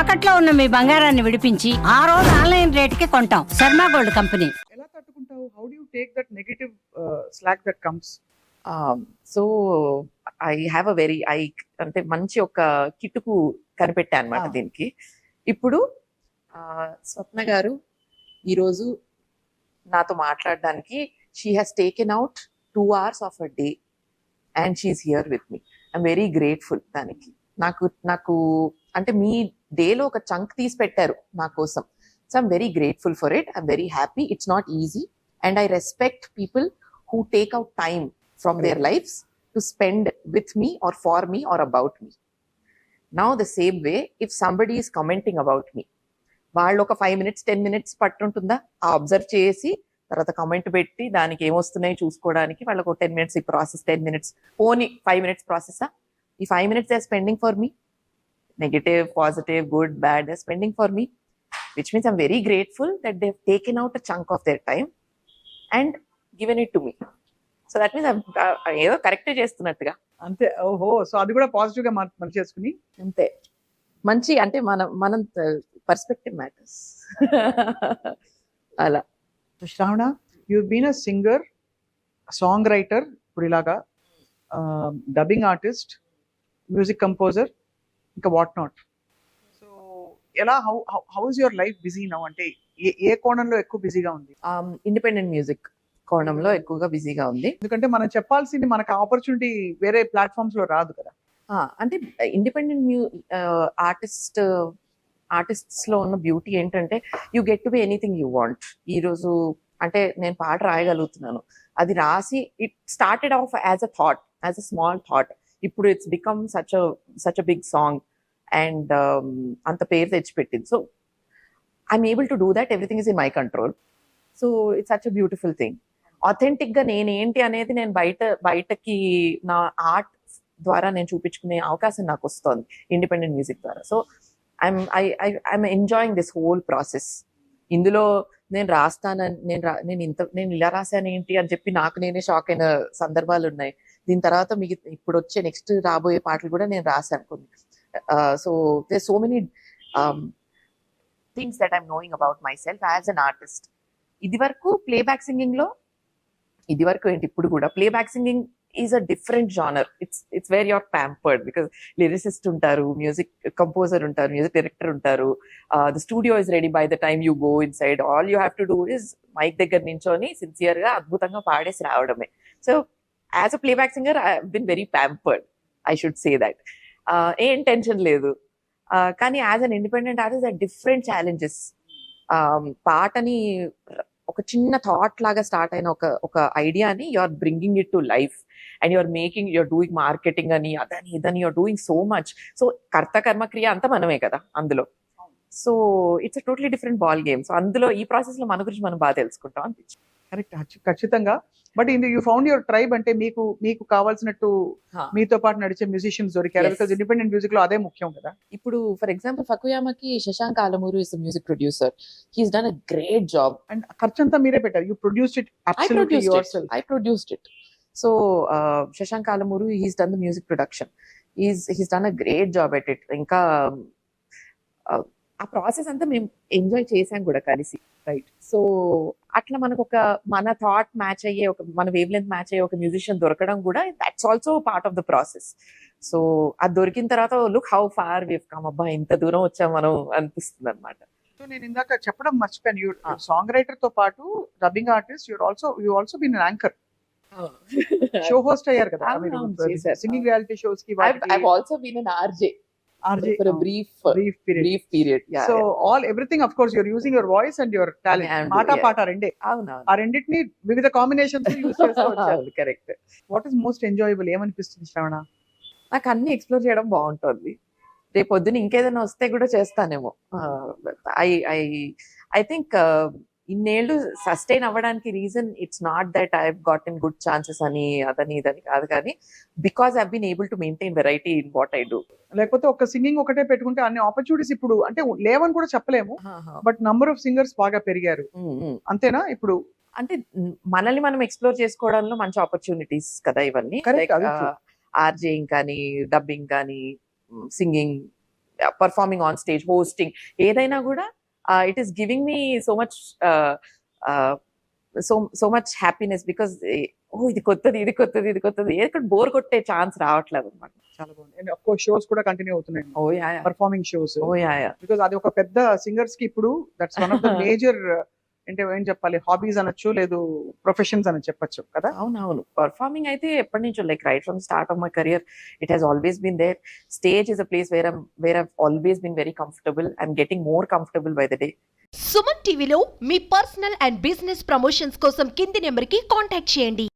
తాకట్లో ఉన్న మీ బంగారాన్ని విడిపించి ఆ రోజు ఆన్లైన్ రేటుకి కొంటాం. Sharma gold company. ఎలా తట్టుకుంటావు? How do you take that negative slack that comes? So I have a very అంటే మంచి ఒక కిటుకు కనిపెట్టా అనమాట దీనికి. ఇప్పుడు స్వప్న గారు ఈరోజు నాతో మాట్లాడడానికి she has taken out 2 hours of a day and she is here with me. I'm very grateful దానికి. నాకు అంటే మీ డేలో ఒక చంక్ తీసి పెట్టారు నా కోసం. So I'm very grateful for it. I'm very happy. It's not easy and I respect people who take out time from their lives to spend with me or for me or about me. Now the same way, if somebody is commenting about me, వాళ్ళు ఒక 5 minutes 10 minutes పట్టుంటుందా ఆ observe చేసి తర్వాత comment పెట్టి దానికి ఏమొస్తున్నాయి చూసుకోవడానికి వాళ్ళకు 10 minutes ఈ ప్రాసెస్, 10 minutes పోనీ 5 minutes ప్రాసెసా? ఈ 5 minutes they are spending for me, negative positive good bad they are spending for me, which means I'm very grateful that they've taken out a chunk of their time and given it to me. So that means ఏదో correct చేస్తున్నట్టుగా అంతే. ఓహో, so అది కూడా positive గా చేసుకుని అంతే. మంచి అంటే మనం పర్స్పెక్టివ్ మ్యాటర్స్ అలా. Shravana, you been a singer, song writer, ఇప్పుడు ఇలాగా డబ్బింగ్ ఆర్టిస్ట్, మ్యూజిక్ కంపోజర్, ఇంకా వాట్ నాట్. సో ఎలా how is your life busy now? అంటే ఏ కోణంలో ఎక్కువ బిజీగా ఉంది? ఇండిపెండెంట్ మ్యూజిక్ కోణంలో ఎక్కువగా బిజీగా ఉంది. ఎందుకంటే మనం చెప్పాల్సింది మనకు ఆపర్చునిటీ వేరే ప్లాట్ఫామ్స్ లో రాదు కదా. అంటే ఇండిపెండెంట్ ఆర్టిస్ట్స్ లో ఉన్న బ్యూటీ ఏంటంటే you get to be anything you want. ఈ రోజు అంటే నేను పాట రాయగలుగుతున్నాను, అది రాసి it started off as a thought, as a small thought. ఇప్పుడు it's become such a big song and అంత పేరు తెచ్చిపెట్టింది. So I'm able to do that. Everything is in my control. So it's such a beautiful thing. Authentic గా నేనేంటి అనేది నేను బయటకి నా ఆర్ట్ ద్వారా నేను చూపించుకునే అవకాశం నాకు వస్తుంది ఇండిపెండెంట్ మ్యూజిక్ ద్వారా. So I'm enjoying this whole process. ఇందులో నేను రాస్తానని నేను ఇలా రాశాను ఏంటి అని చెప్పి నాకు నేనే షాక్ అయిన సందర్భాలు ఉన్నాయి. దీని తర్వాత మీకు ఇప్పుడు వచ్చే నెక్స్ట్ రాబోయే పాటలు కూడా నేను రాశాను కొన్ని. So there so many things that I'm knowing about myself as an artist. ఇది వరకు ప్లేబ్యాక్ సింగింగ్ లో ఏంటి ఇప్పుడు కూడా playback singing is a different genre. It's where you're pampered because lyricist ఉంటారు, మ్యూజిక్ కంపోజర్ ఉంటారు, మ్యూజిక్ డైరెక్టర్ ఉంటారు. The studio is ready by the time you go inside. All you have to do is mic దగ్గర నించొని sincere గా అద్భుతంగా పాడేసి రావడమే. So as a playback singer I been very pampered, I should say that. ఏం tension లేదు. కానీ as an independent artist are different challenges. పాటని ఒక చిన్న థాట్ లాగా స్టార్ట్ అయిన ఒక ఐడియాని you are bringing it to life and you're doing marketing అని అదని ఇదని you're doing so much. So కర్త కర్మ క్రియ అంతా మనమే కదా అందులో. So it's a totally different ball game. So అందులో ఈ ప్రాసెస్ లో మన గురించి మనం బాగా తెలుసుకుంటాం అనిపించింది. కరెక్ట్, ఖచ్చితంగా. But you found your tribe. అంటే మీకు కావాల్సినట్టు మీతో పాటు నడిచే మ్యూజిషియన్స్ దొరికారు. బికాజ్ ఇండిపెండెంట్ మ్యూజిక్ లో అదే ముఖ్యం కదా. ఇప్పుడు ఫర్ ఎగ్జాంపుల్ ఫకుయామాకి Shashank Alamuru is music producer. He's done a great job. And ఖర్చంతా మీరే పెట్టారు. You produced it absolutely yourself. I produced it. So Shashank Alamuru, he's done the music production. He's done a great job at it. ఇంకా ఆ process అంతా మేము enjoy చేసాం కూడా కలిసి. రైట్. సో అట్లా మనకు మన థాట్ మ్యాచ్ అయ్యే మన వేవ్ లెంత్ మ్యాచ్ అయ్యే ఒక మ్యూజిషియన్ దొరకడం కూడా that's also part of the process. So అది దొరికిన తర్వాత look how far we've come. అబ్బా ఇంత దూరం వచ్చాం మనం అనిపిస్తుంది అనమాట. సో నేను ఇందాక చెప్పడం మర్చిపోయాను, యూ సాంగ్ రైటర్ తో పాటు dubbing artist, you also been an anchor. Show host అయ్యారు కదా సింగింగ్ రియాలిటీ షోస్ కి. I've also been an RJ for a brief period. Yeah. So everything, of course, you're using your voice and your talent. Mata paata rende. ఆ రెండిటిని వివిధ combinations use చేసుకోవచ్చు. Correct. What is most enjoyable? ఏమనిపిస్తుంది శ్రావణ? నాకు అన్ని explore చేయడం బాగుంటుంది. రేపు పొద్దున ఇంకేదైనా వస్తే కూడా చేస్తానేమో. ఐ థింక్ ఇన్నేళ్ళు సస్టైన్ అవ్వడానికి reason it's not that I got in good chances అని అదని ఇదని కాదు, కానీ because I been able to maintain variety in what I do. లేకపోతే ఒక సింగింగ్ ఒకటే పెట్టుకుంటే అన్ని ఆపర్చునిటీస్ ఇప్పుడు అంటే లేవని కూడా చెప్పలేము. బట్ నంబర్ ఆఫ్ సింగర్స్ బాగా పెరిగారు, అంతేనా? ఇప్పుడు అంటే మనల్ని మనం ఎక్స్ప్లోర్ చేసుకోవడంలో మంచి ఆపర్చునిటీస్ కదా ఇవన్నీ. ఆర్జేయింగ్ కానీ, డబ్బింగ్ కానీ, singing, performing on stage, hosting, ఏదైనా కూడా it is giving me so much so much happiness, because ఇది కొత్తది ఎక్కడ బోర్ కొట్టే ఛాన్స్ రావట్లేదు అనమాట. చాలా బాగుంది. అండ్ ఆఫ్ కోర్స్ షోస్ కూడా కంటిన్యూ అవుతున్నాయి, oh yeah performing shows. Oh yeah because అది ఒక పెద్ద సింగర్స్ కి ఇప్పుడు that's one of the major అంటే ఏం చెప్పాలి, హాబీస్ అనొచ్చు, లేదు ప్రొఫెషన్స్ అని చెప్పొచ్చు కదా. అవునవును, పర్ఫార్మింగ్ అయితే ఎప్పటి నుంచో, like right from start of my career it has always been there. Stage is a place where I've always been very comfortable. I'm getting more comfortable by the day. Suman టీవీలో మీ personal and business promotions కోసం కింది నెంబర్కి contact చేయండి.